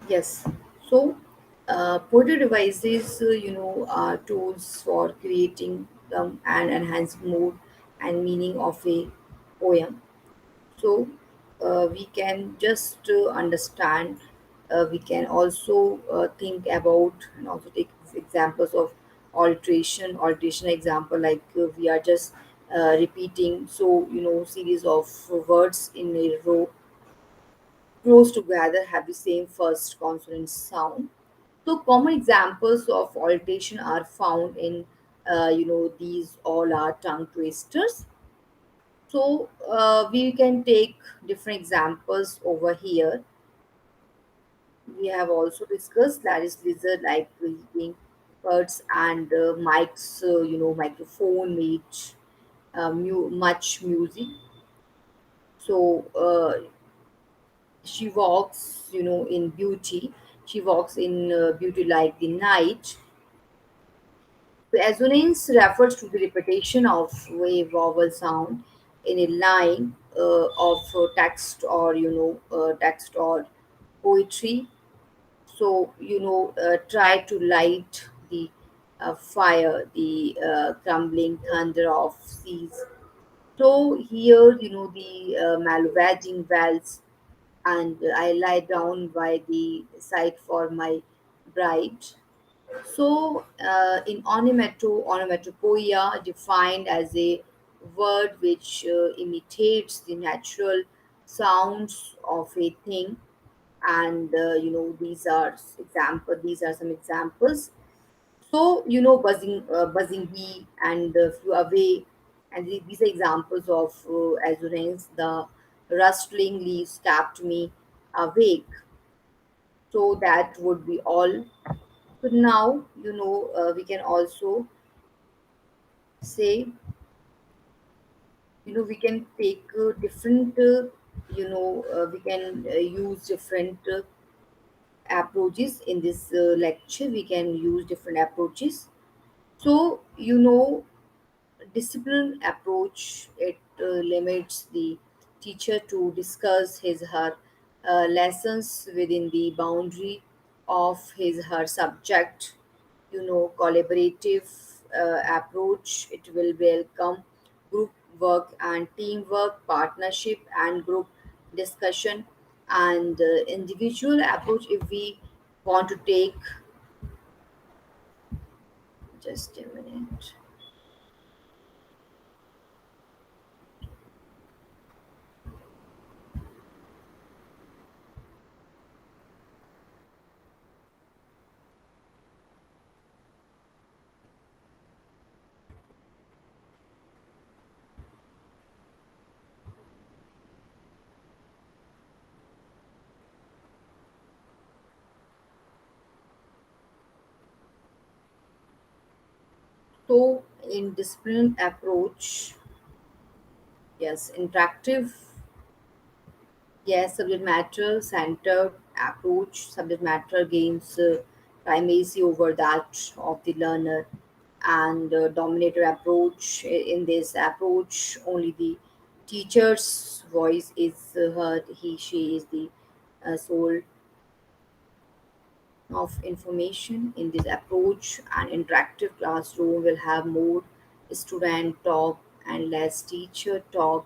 Yes. So, poetry devices, are tools for creating them and enhancing mood and meaning of a poem. So, we can just understand. We can also think about and also take examples of alteration example like we are just repeating. So, series of words in a row close together have the same first consonant sound. So common examples of alteration are found in, these all are tongue twisters. So we can take different examples over here. We have also discussed that is lizard like breathing birds and mics, microphone made much music. So she walks, in beauty. She walks in beauty like the night. So assonance refers to the repetition of a vowel sound in a line of text or text or poetry. So try to light the fire, the crumbling thunder of seas. So here, the malvaging wells, and I lie down by the side for my bride. So, in onomatopoeia, defined as a word which imitates the natural sounds of a thing, and These are some examples. So, buzzing bee and flew away, and these are examples of assonance. The rustling leaves kept me awake. So that would be all. So now, we can also say, we can take different, we can use different approaches in this lecture. We can use different approaches. So, discipline approach, it limits the teacher to discuss his her lessons within the boundary of his her subject. Collaborative approach, it will welcome group work and teamwork, partnership and group discussion. And individual approach, if we want to take, just a minute. So in discipline approach, yes, interactive, yes, subject matter centered approach, subject matter gains primacy over that of the learner. And dominator approach, in this approach only the teacher's voice is heard. She is the sole of information. In this approach, an interactive classroom will have more student talk and less teacher talk.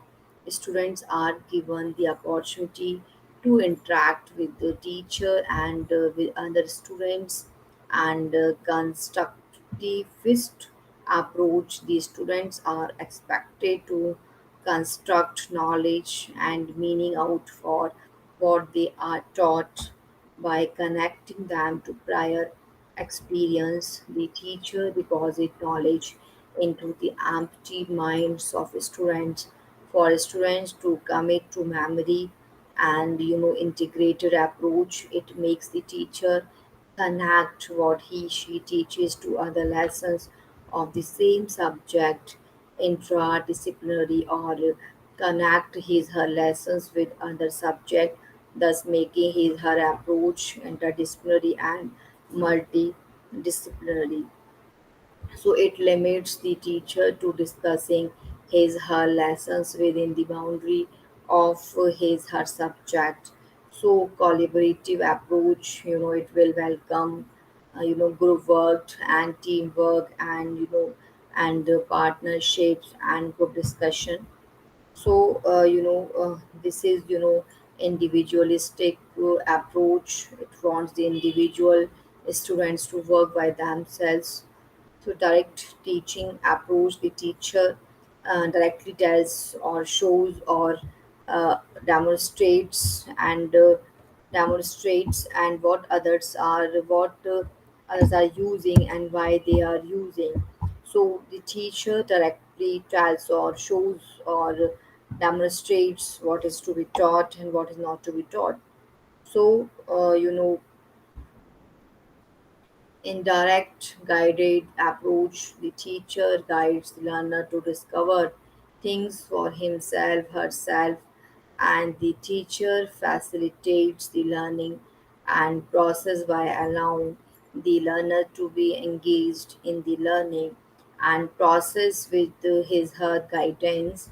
Students are given the opportunity to interact with the teacher and with other students. And constructivist approach, the students are expected to construct knowledge and meaning out for what they are taught by connecting them to prior experience. The teacher deposits knowledge into the empty minds of students for students to commit to memory. And integrated approach, it makes the teacher connect what he she teaches to other lessons of the same subject intradisciplinary, or connect his her lessons with other subject, thus making his her approach interdisciplinary and multidisciplinary. So it limits the teacher to discussing his her lessons within the boundary of his her subject. So collaborative approach, it will welcome, group work and teamwork, and and partnerships and group discussion. So this is individualistic approach. It wants the individual students to work by themselves. So direct teaching approach, the teacher directly tells or shows or uh, demonstrates and demonstrates and what others are using and why they are using. So the teacher directly tells or shows or demonstrates what is to be taught and what is not to be taught. So in direct guided approach, the teacher guides the learner to discover things for himself, herself, and the teacher facilitates the learning and process by allowing the learner to be engaged in the learning and process with his her guidance.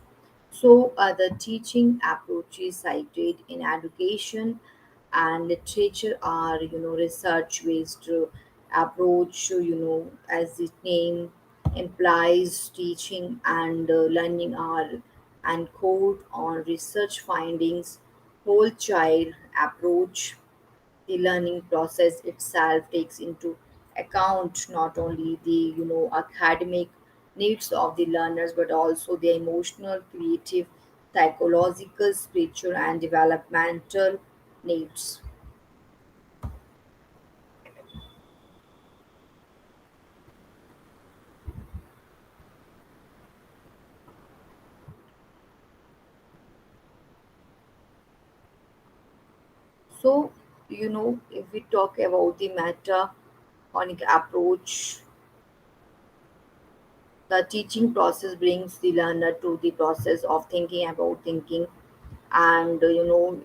So, the teaching approaches cited in education and literature are, research-based approach. As the name implies, teaching and learning are anchored on research findings. Whole child approach, the learning process itself takes into account not only the academic needs of the learners but also their emotional, creative, psychological, spiritual, and developmental needs. So if we talk about the metacognitive approach, the teaching process brings the learner to the process of thinking about thinking. And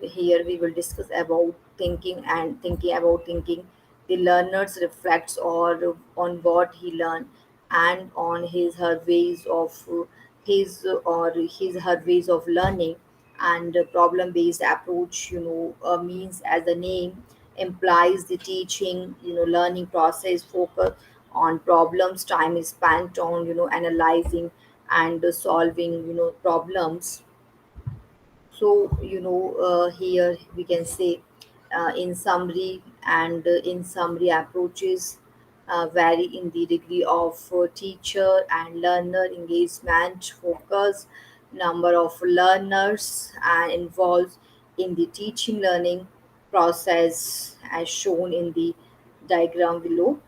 here we will discuss about thinking and thinking about thinking. The learners reflects or on what he learned and on his her ways of his or his her ways of learning. And problem based approach, means, as the name implies, the teaching learning process focus on problems. Time is spent on analyzing and solving problems. So here we can say, in summary approaches vary in the degree of teacher and learner engagement, focus, number of learners, and involved in the teaching learning process as shown in the diagram below.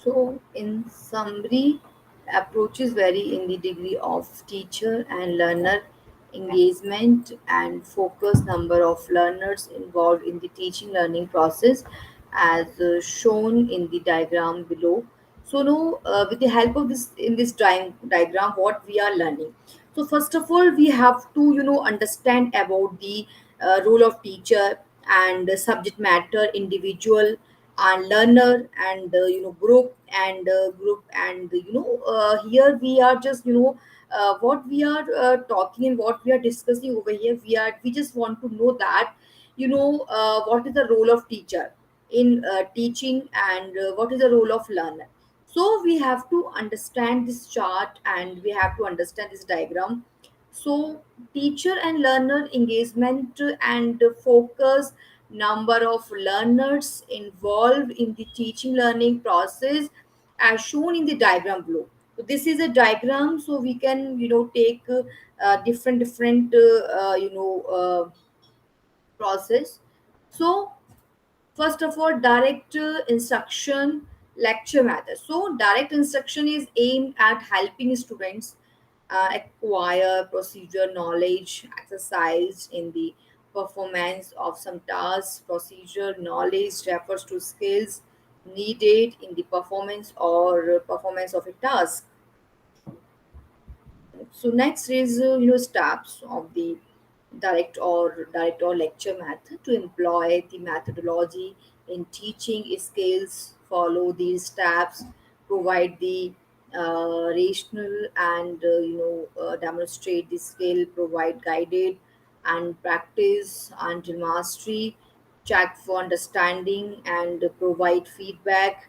So, in summary, approaches vary in the degree of teacher and learner engagement and focus, number of learners involved in the teaching learning process, as shown in the diagram below. So, now with the help of this in this diagram, what we are learning. So first of all, we have to understand about the role of teacher and the subject matter, individual and learner, and group, and here we are just what we are talking and what we are discussing over here. We just want to know that what is the role of teacher in teaching, and what is the role of learner. So we have to understand this chart and we have to understand this diagram. So teacher and learner engagement and focus, number of learners involved in the teaching learning process as shown in the diagram below. So this is a diagram, so we can take different process. So first of all, direct instruction lecture method. So direct instruction is aimed at helping students acquire procedure knowledge exercised in the performance of some tasks. Procedure knowledge refers to skills needed in the performance or performance of a task. So next is steps of the direct or lecture method. To employ the methodology in teaching skills, follow these steps, provide the rational and demonstrate the skill, provide guided and practice until mastery, check for understanding and provide feedback,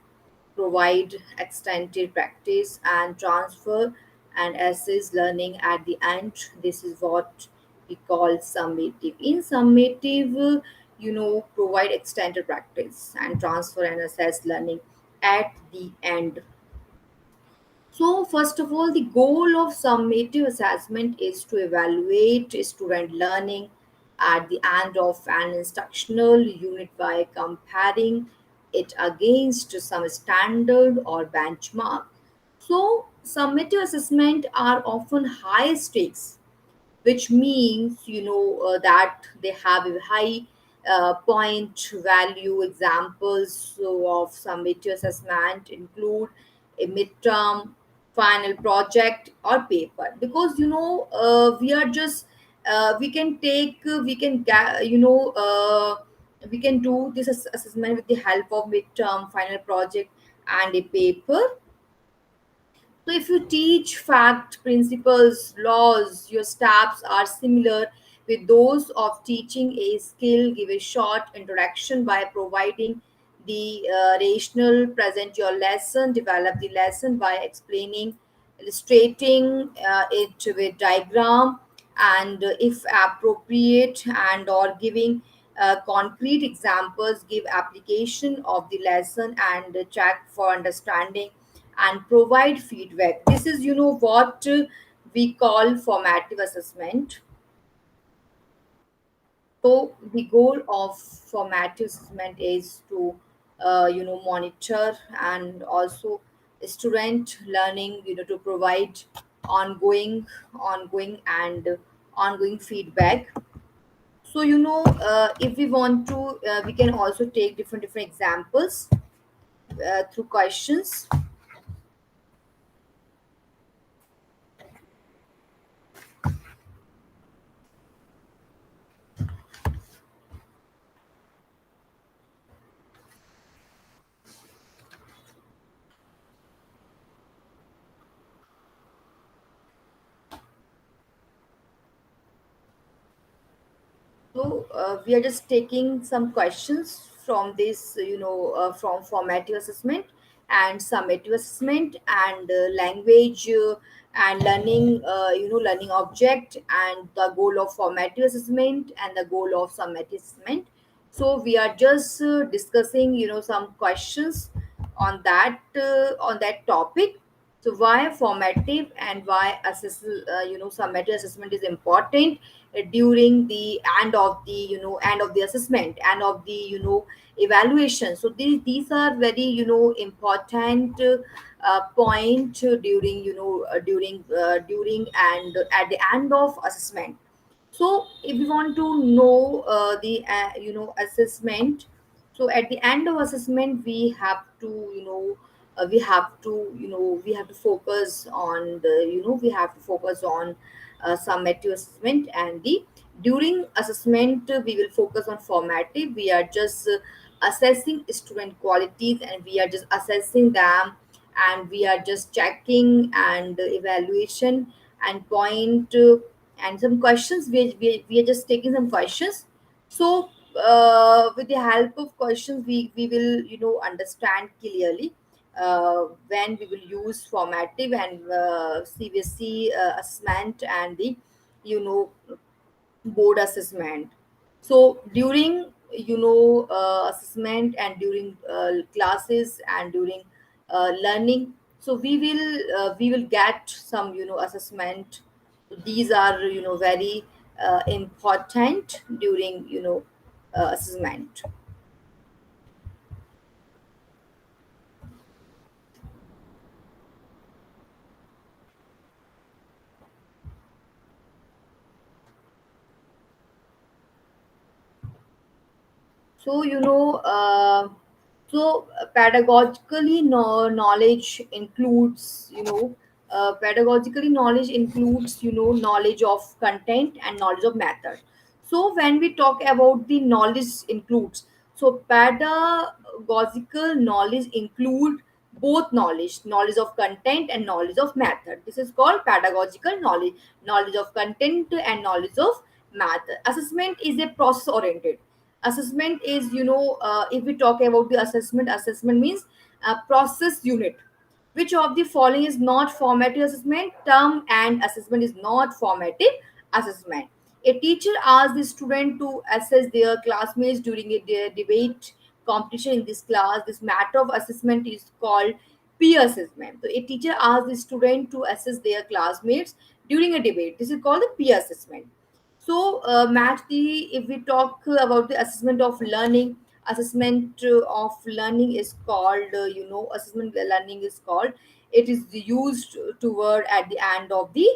provide extended practice and transfer and assess learning at the end. This is what we call summative. In summative, provide extended practice and transfer and assess learning at the end. So, first of all, the goal of summative assessment is to evaluate student learning at the end of an instructional unit by comparing it against some standard or benchmark. So, summative assessment are often high stakes, which means that they have a high point value. Examples of summative assessment include a midterm, final project or paper, because we are just we can take we can we can do this assessment with the help of midterm, final project and a paper. So, if you teach fact, principles, laws, your steps are similar with those of teaching a skill. Give a short introduction by providing the rational, present your lesson, develop the lesson by explaining, illustrating it with diagram, and if appropriate, and or giving concrete examples. Give application of the lesson and check for understanding and provide feedback. This is what we call formative assessment. So the goal of formative assessment is to monitor and also student learning, to provide ongoing and ongoing feedback. So if we want to, we can also take different examples through questions. So we are just taking some questions from this, from formative assessment and summative assessment and language and learning, learning object and the goal of formative assessment and the goal of summative assessment. So we are just discussing, some questions on that topic. So why formative and why summative assessment is important during the end of the assessment and of the evaluation. So these are very important point during during and at the end of assessment. So if you want to know the assessment, so at the end of assessment we have to we have to focus on the we have to focus on summative assessment, and the during assessment we will focus on formative. We are just assessing student qualities, and we are just assessing them, and we are just checking and evaluation and point and some questions. We are just taking some questions. So with the help of questions, we will understand clearly when we will use formative and CBSE assessment and the you know board assessment. So during assessment and during classes and during learning, so we will get some assessment. These are very important during assessment. So pedagogically knowledge includes pedagogically knowledge includes knowledge of content and knowledge of method. So when we talk about the knowledge includes, so pedagogical knowledge include both knowledge of content and knowledge of method. This is called pedagogical knowledge of content and knowledge of method. Assessment is a process oriented. Assessment is if we talk about the assessment means a process unit. Which of the following is not formative assessment? Term and assessment is not formative assessment. A teacher asks the student to assess their classmates during a debate competition in this class. This matter of assessment is called peer assessment. So a teacher asks the student to assess their classmates during a debate. This is called the peer assessment. So, Matt, if we talk about the assessment of learning, assessment of learning is called, assessment learning is called. It is used toward at the end of the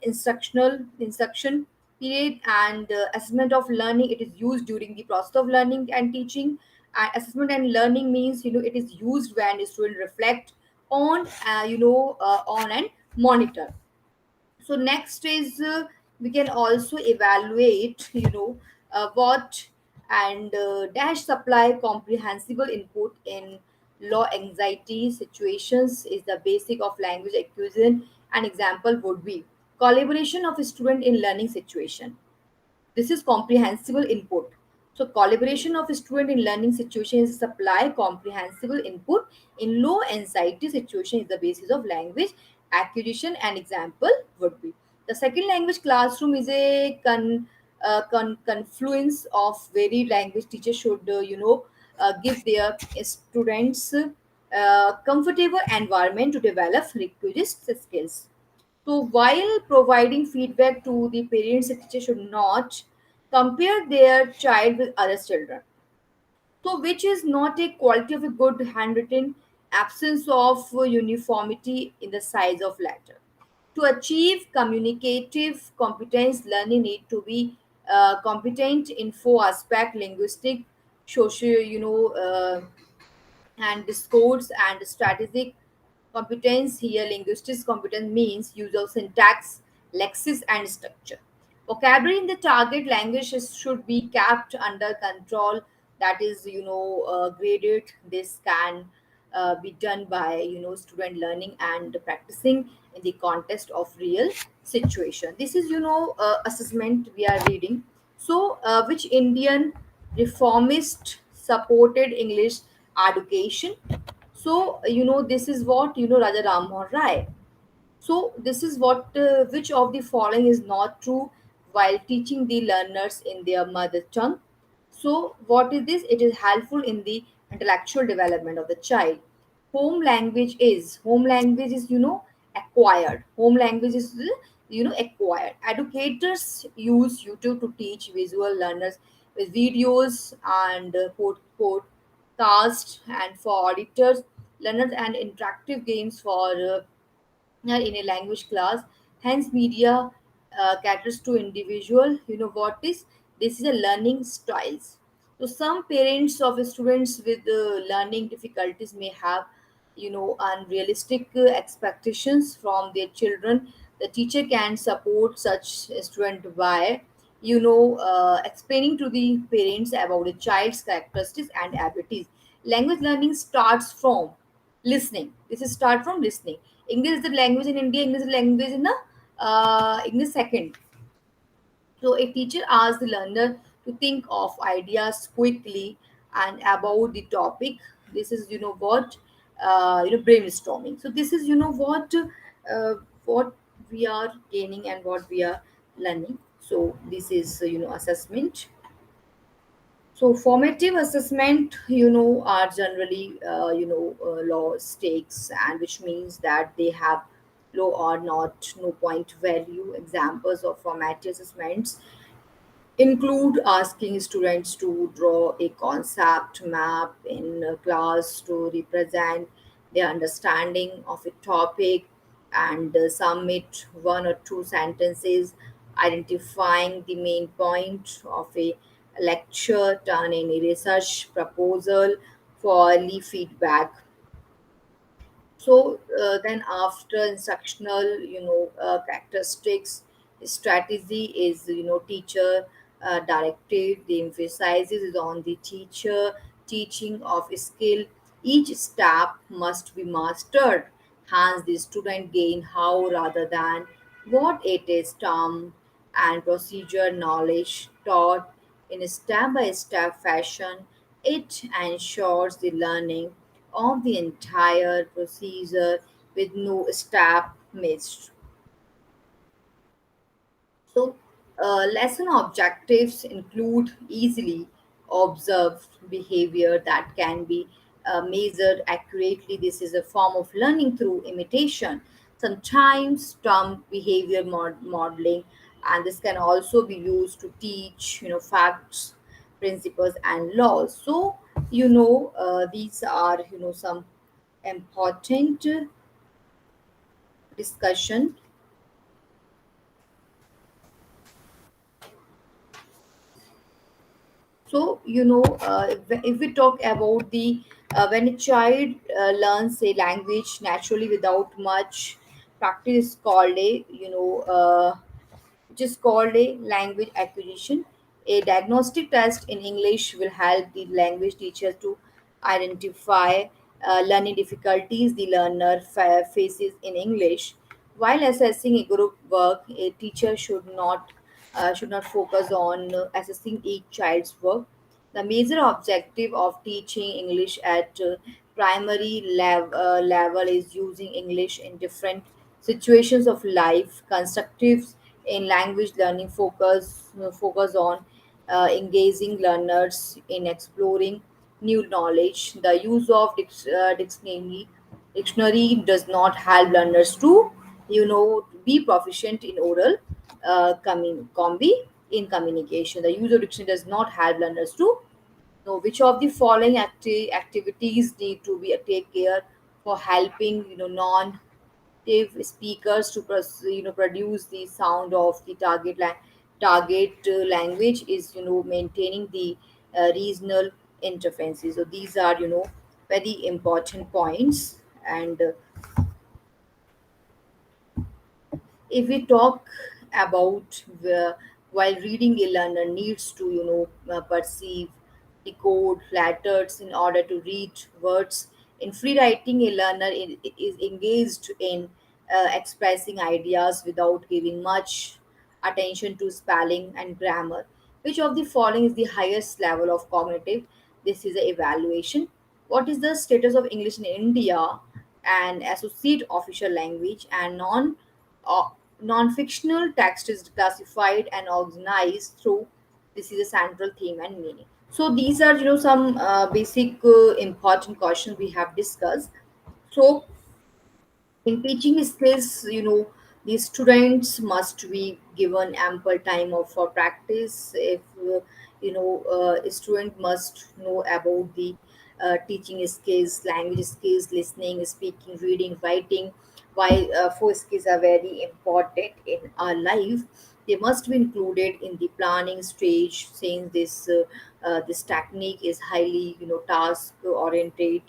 instruction period, and assessment of learning it is used during the process of learning and teaching. And assessment and learning means it is used when the student reflect on on and monitor. So next is we can also evaluate what and dash supply comprehensible input in low anxiety situations is the basic of language acquisition. An example would be collaboration of a student in learning situation. This is comprehensible input. So collaboration of a student in learning situation is supply comprehensible input in low anxiety situation is the basis of language acquisition. An example would be the second language classroom is a confluence of varied language. Teachers should give their students comfortable environment to develop requisite skills. So while providing feedback to the parents, the teacher should not compare their child with other children. So which is not a quality of a good handwritten, absence of uniformity in the size of letter. To achieve communicative competence, learning need to be competent in four aspect: linguistic, social, and discourse and strategic competence. Here linguistics competence means use of syntax, lexis and structure. Vocabulary in the target language should be kept under control, that is graded. This can be done by student learning and practicing in the context of real situation. This is assessment we are reading. So which Indian reformist supported English education? So this is what Raja Ram Mohan Rai. So this is what which of the following is not true while teaching the learners in their mother tongue? So what is this? It is helpful in the intellectual development of the child. Home language is acquired. Home language is acquired. Educators use YouTube to teach visual learners with videos and podcast, and for auditors learners and interactive games for in a language class. Hence media caters to individual. What is this? Is a learning styles. So some parents of students with learning difficulties may have unrealistic expectations from their children. The teacher can support such student by explaining to the parents about the child's characteristics and abilities. Language learning starts from listening. This is start from listening. English is the language in India. English is the language in the English second. So a teacher asks the learner to think of ideas quickly and about the topic. This is what brainstorming. So this is what we are gaining and what we are learning. So this is assessment. So formative assessment, are generally low stakes, and which means that they have low or not no point value. Examples of formative assessments include asking students to draw a concept map in a class to represent their understanding of a topic, and submit one or two sentences identifying the main point of a lecture, turn in a research proposal for early feedback. So then after instructional characteristics, strategy is teacher directed. The emphasizes is on the teacher teaching of a skill. Each step must be mastered, hence the student gain how rather than what. It is term and procedure knowledge taught in a step-by-step fashion. It ensures the learning of the entire procedure with no step missed. So, lesson objectives include easily observed behavior that can be measured accurately. This is a form of learning through imitation. Sometimes term behavior modeling, and this can also be used to teach, facts, principles, and laws. So, these are, some important discussion. So, if we talk about the when a child learns a language naturally without much practice, is called a which is called a language acquisition. A diagnostic test in English will help the language teacher to identify learning difficulties the learner faces in English. While assessing a group work, a teacher should not focus on assessing each child's work. The major objective of teaching English at primary level is using English in different situations of life. Constructive in language learning focus on engaging learners in exploring new knowledge. The use of dictionary does not help learners to be proficient in oral in communication. The use of dictionary does not help learners to know which of the following activities need to be take care for helping non native speakers to produce the sound of the target language is maintaining the regional interferences. So these are very important points. And if we talk about while reading, a learner needs to perceive, decode letters in order to read words. In free writing, a learner is engaged in expressing ideas without giving much attention to spelling and grammar. Which of the following is the highest level of cognitive? This is an evaluation. What is the status of English in India? An associate official language, and uh, non-fictional text is classified and organized through. This is a central theme and meaning. So these are some basic important questions we have discussed. So in teaching skills, the students must be given ample time for practice. If a student must know about the teaching skills, language skills, listening, speaking, reading, writing. While four skills are very important in our life, they must be included in the planning stage, since this technique is highly task oriented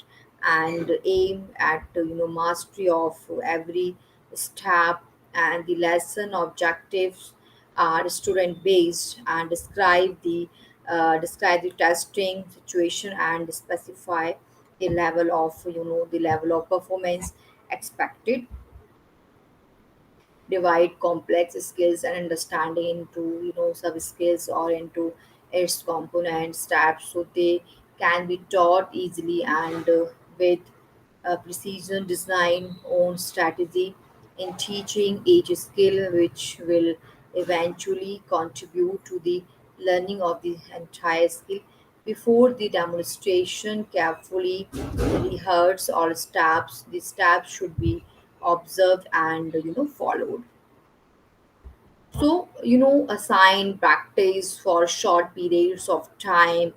and aim at mastery of every step and the lesson objectives are student based and describe the testing situation and specify the level of performance expected. Divide complex skills and understanding into sub skills or into its component steps so they can be taught easily and with precision. Design own strategy in teaching each skill which will eventually contribute to the learning of the entire skill. Before the demonstration, carefully rehearse all steps. The steps should be observed and followed. So, assign practice for short periods of time,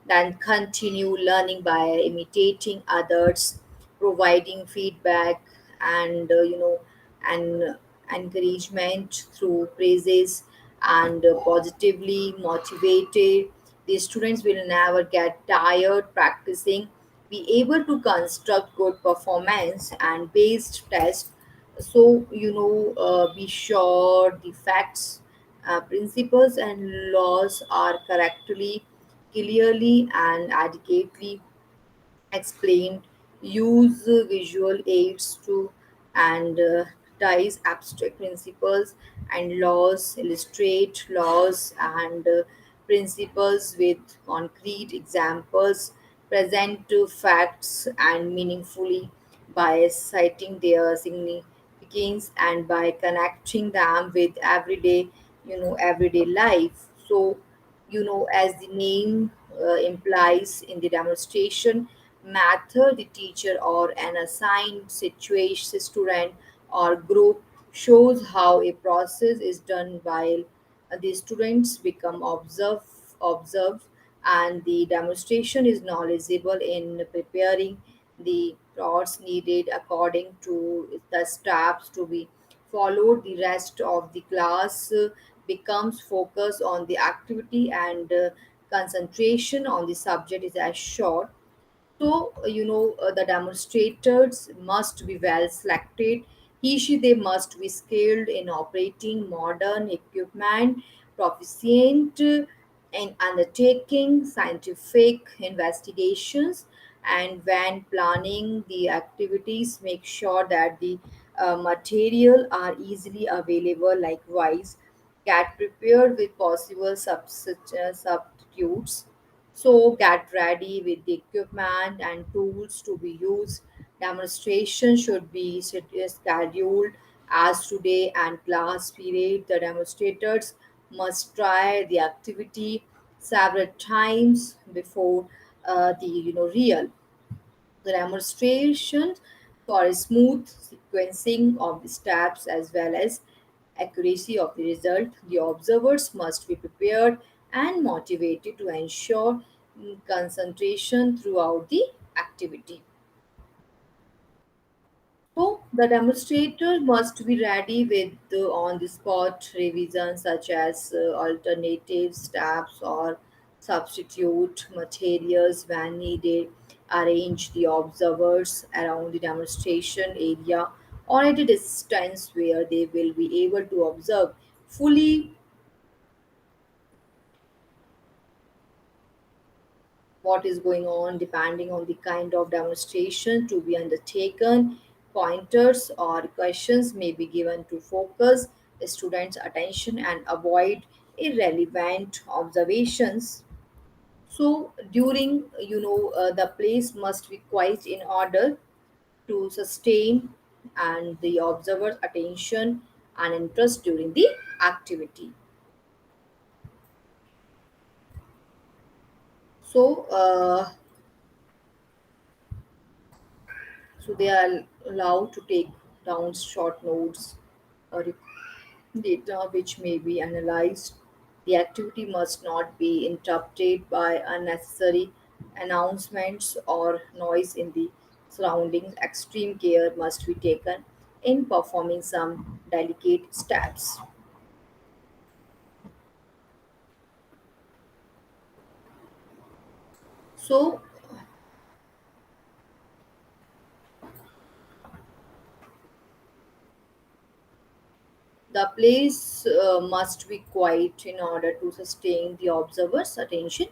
then continue learning by imitating others, providing feedback, and, and encouragement through praises and positively motivated. The students will never get tired practicing, be able to construct good performance and based tests. So be sure the facts, principles and laws are correctly, clearly and adequately explained. Use visual aids to and ties abstract principles and laws. Illustrate laws and principles with concrete examples. Present facts and meaningfully by citing their significance and by connecting them with everyday life. So as the name implies, in the demonstration method, the teacher or an assigned situation student or group shows how a process is done while the students become observed, and the demonstration is knowledgeable in preparing the plots needed according to the steps to be followed. The rest of the class becomes focused on the activity and concentration on the subject is assured. So, the demonstrators must be well selected. They must be skilled in operating modern equipment, proficient in undertaking scientific investigations, and when planning the activities, make sure that the material are easily available. Likewise, get prepared with possible substitutes. So get ready with the equipment and tools to be used. Demonstration should be scheduled as today and class period. The demonstrators must try the activity several times before the real the demonstration for a smooth sequencing of the steps as well as accuracy of the result. The observers must be prepared and motivated to ensure concentration throughout the activity. So the demonstrator must be ready with the on-the-spot revision such as alternative steps or substitute materials when needed. Arrange the observers around the demonstration area or at a distance where they will be able to observe fully what is going on depending on the kind of demonstration to be undertaken. Pointers or questions may be given to focus the students' attention and avoid irrelevant observations. So during the place must be quiet in order to sustain and the observer's attention and interest during the activity. So they are allowed to take down short notes or data which may be analyzed. The activity must not be interrupted by unnecessary announcements or noise in the surroundings. Extreme care must be taken in performing some delicate steps. So, The place must be quiet in order to sustain the observer's attention.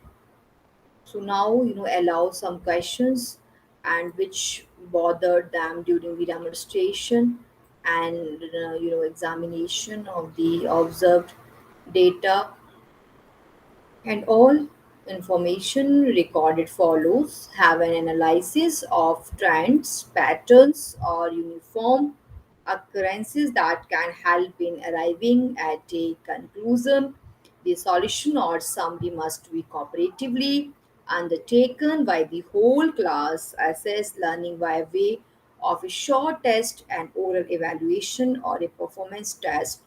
So now, allow some questions and which bothered them during the demonstration and examination of the observed data, and all information recorded follows have an analysis of trends, patterns, or uniform occurrences that can help in arriving at a conclusion. The solution or summary must be cooperatively undertaken by the whole class, assess learning by way of a short test, an oral evaluation, or a performance test.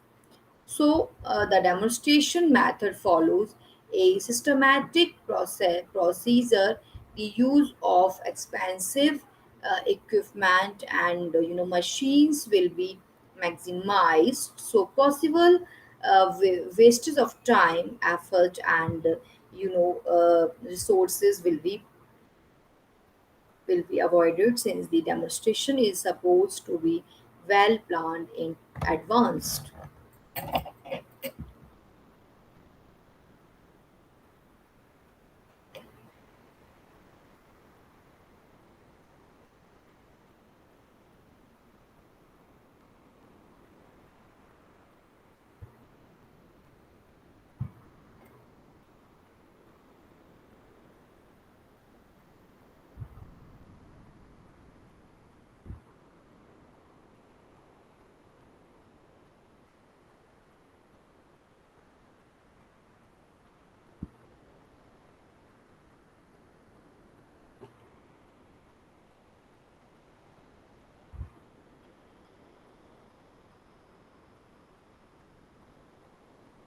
So, the demonstration method follows a systematic procedure. The use of expensive equipment and machines will be maximized. So, possible wastage of time, effort, and resources will be avoided since the demonstration is supposed to be well planned in advance.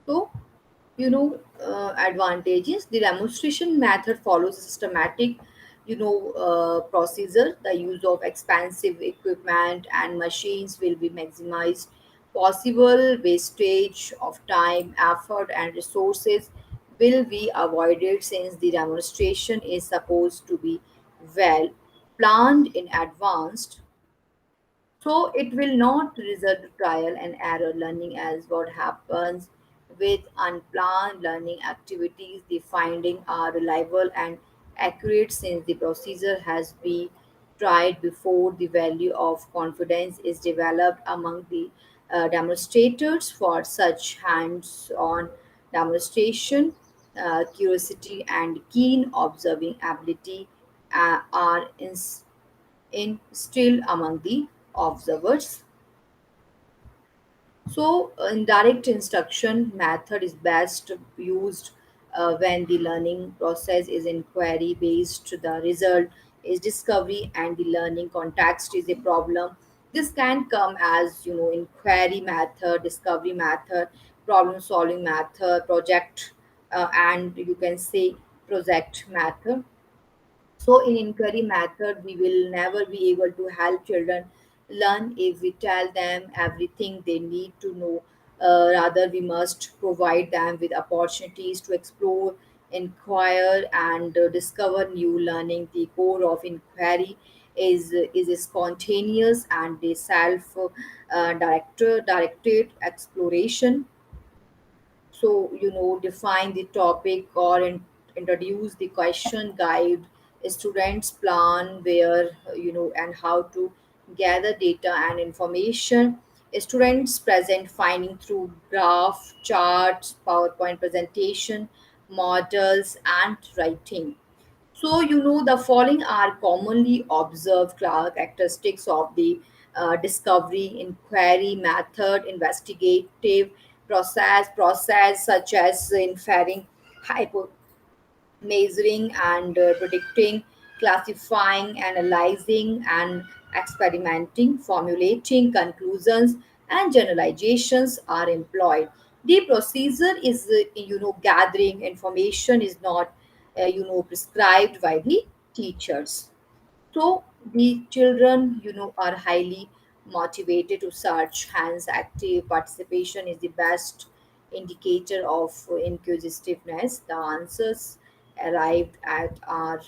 So, advantages. The demonstration method follows a systematic procedure. The use of expensive equipment and machines will be maximized. Possible wastage of time, effort, and resources will be avoided since the demonstration is supposed to be well planned in advance. So it will not result to trial and error learning as what happens with unplanned learning activities. The findings are reliable and accurate since the procedure has been tried before. The value of confidence is developed among the demonstrators for such hands-on demonstration. Curiosity and keen observing ability are instilled among the observers. So, indirect instruction method is best used when the learning process is inquiry based. The result is discovery, and the learning context is a problem. This can come as inquiry method, discovery method, problem solving method, project, and you can say project method. So, in inquiry method, we will never be able to help children learn if we tell them everything they need to know. Rather, we must provide them with opportunities to explore, inquire, and discover new learning. The core of inquiry is a spontaneous and a directed exploration. So define the topic or introduce the question, guide students plan where and how to gather data and information. Students present finding through graph, charts, PowerPoint presentation, models, and writing. So, the following are commonly observed characteristics of the discovery, inquiry, method, investigative process such as inferring, hypo, measuring and predicting, classifying, analyzing, and experimenting, formulating conclusions and generalizations are employed. The procedure is, gathering information is not, prescribed by the teachers. So the children, are highly motivated to search, hence active participation is the best indicator of inquisitiveness. The answers arrived at are,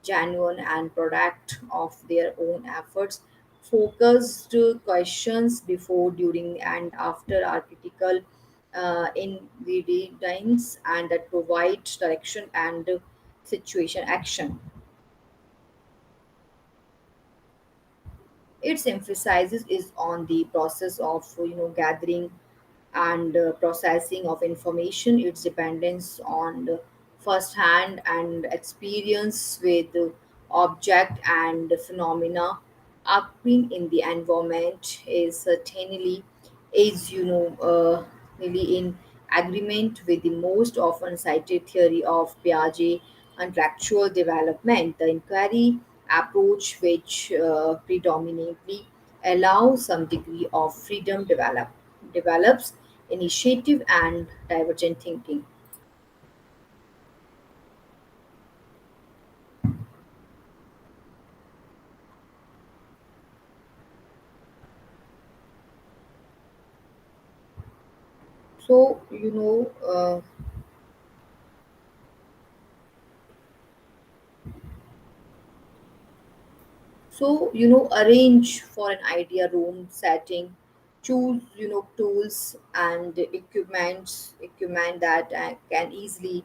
genuine and product of their own efforts. focused questions before, during, and after are critical ingredients and that provide direction and situation action. Its emphasizes is on the process of gathering and processing of information, its dependence on the first hand and experience with the object and phenomena occurring in the environment is certainly is really in agreement with the most often cited theory of Piaget intellectual development, the inquiry approach, which predominantly allows some degree of freedom develops initiative and divergent thinking. So arrange for an idea room setting, choose tools and equipment that can easily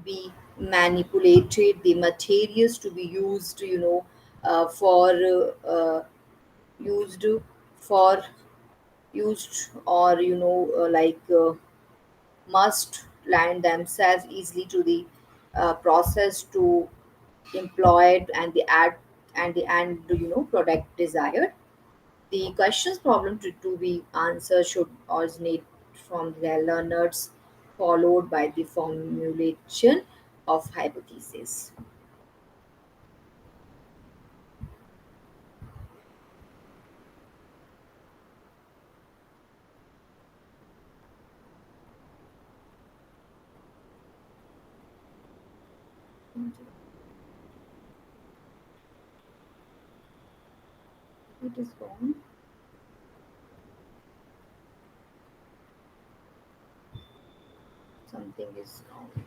be manipulated, the materials to be used for used for used or must land themselves easily to the process to employed and the ad and the and product desired. The questions problem to be answered should originate from the learners, followed by the formulation of hypothesis. It is gone. Something is gone.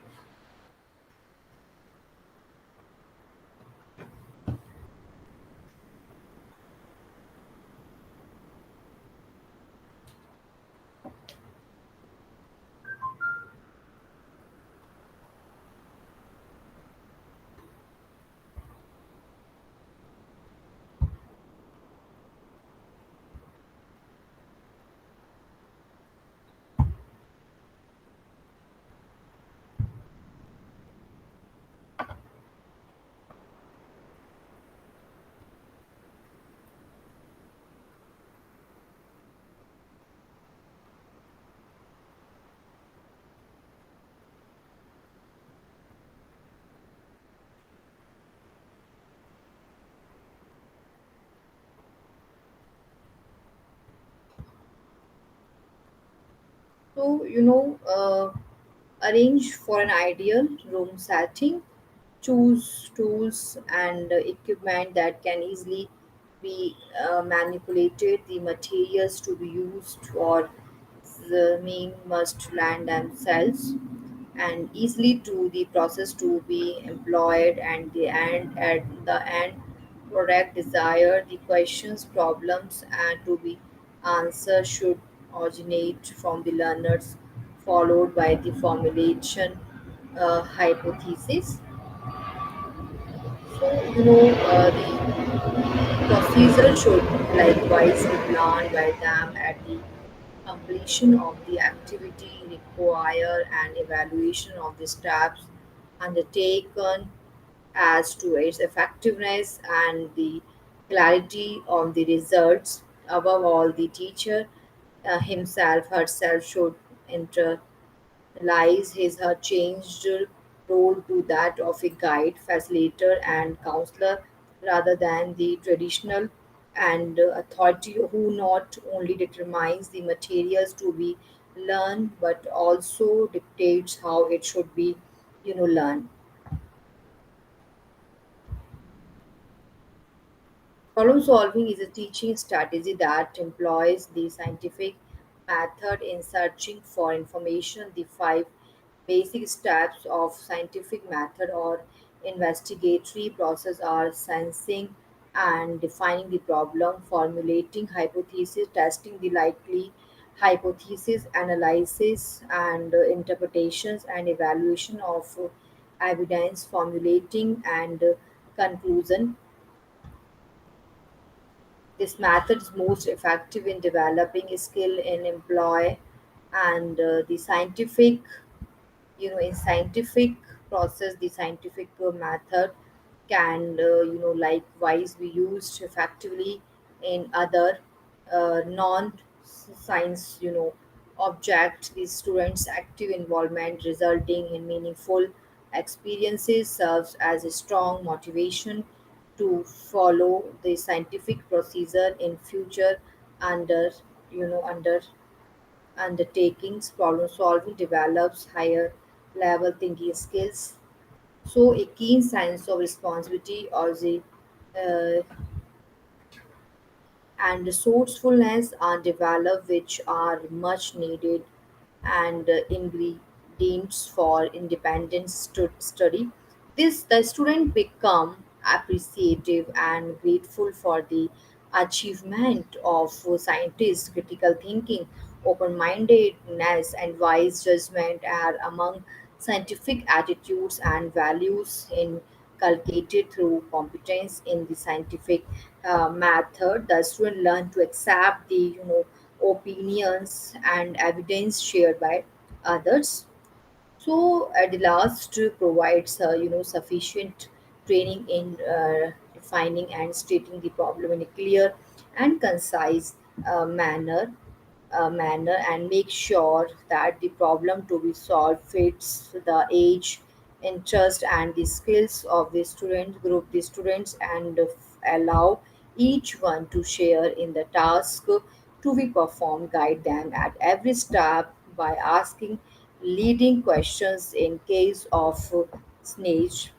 So arrange for an ideal room setting, choose tools and equipment that can easily be manipulated, the materials to be used for the main must land themselves and easily to the process to be employed and the end at the end product desired, the questions problems and to be answered should originate from the learners, followed by the formulation hypothesis. So the procedure should likewise be planned by them at the completion of the activity, require an evaluation of the steps undertaken as to its effectiveness and the clarity of the results. Above all, the teacher himself herself should enter lies his her changed role to that of a guide, facilitator, and counselor rather than the traditional and authority who not only determines the materials to be learned but also dictates how it should be learned. Problem solving is a teaching strategy that employs the scientific method in searching for information. The five basic steps of scientific method or investigatory process are sensing, and defining the problem, formulating hypothesis, testing the likely hypothesis, analysis and interpretations, and evaluation of evidence, formulating and conclusion. This method is most effective in developing a skill in employ and the scientific, in scientific process, the scientific method can, likewise be used effectively in other non-science, object. The students' active involvement resulting in meaningful experiences serves as a strong motivation to follow the scientific procedure in future under, under undertakings. Problem solving develops higher level thinking skills. So, a keen sense of responsibility or the uh, and resourcefulness are developed, which are much needed and ingredients for independent study. This the student become appreciative and grateful for the achievement of scientists. Critical thinking, open-mindedness, and wise judgment are among scientific attitudes and values inculcated through competence in the scientific method. The student learn to accept the opinions and evidence shared by others. So at the last provides sufficient training in defining and stating the problem in a clear and concise manner, and make sure that the problem to be solved fits the age, interest, and the skills of the student group, the students, and allow each one to share in the task to be performed. Guide them at every step by asking leading questions in case of snage.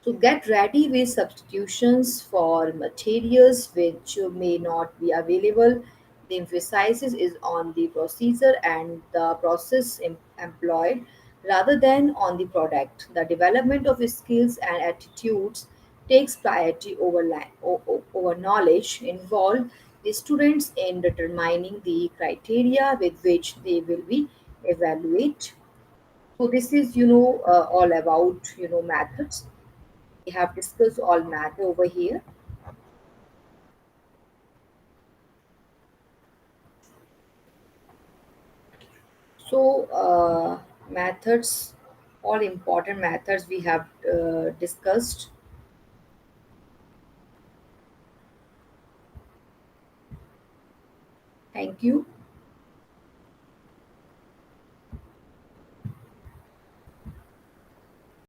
So get ready with substitutions for materials which may not be available. The emphasis is on the procedure and the process employed rather than on the product. The development of skills and attitudes takes priority over, over knowledge. Involve the students in determining the criteria with which they will be evaluated. So this is, all about, methods. We have discussed all matter over here. So, methods, all important methods we have discussed. Thank you.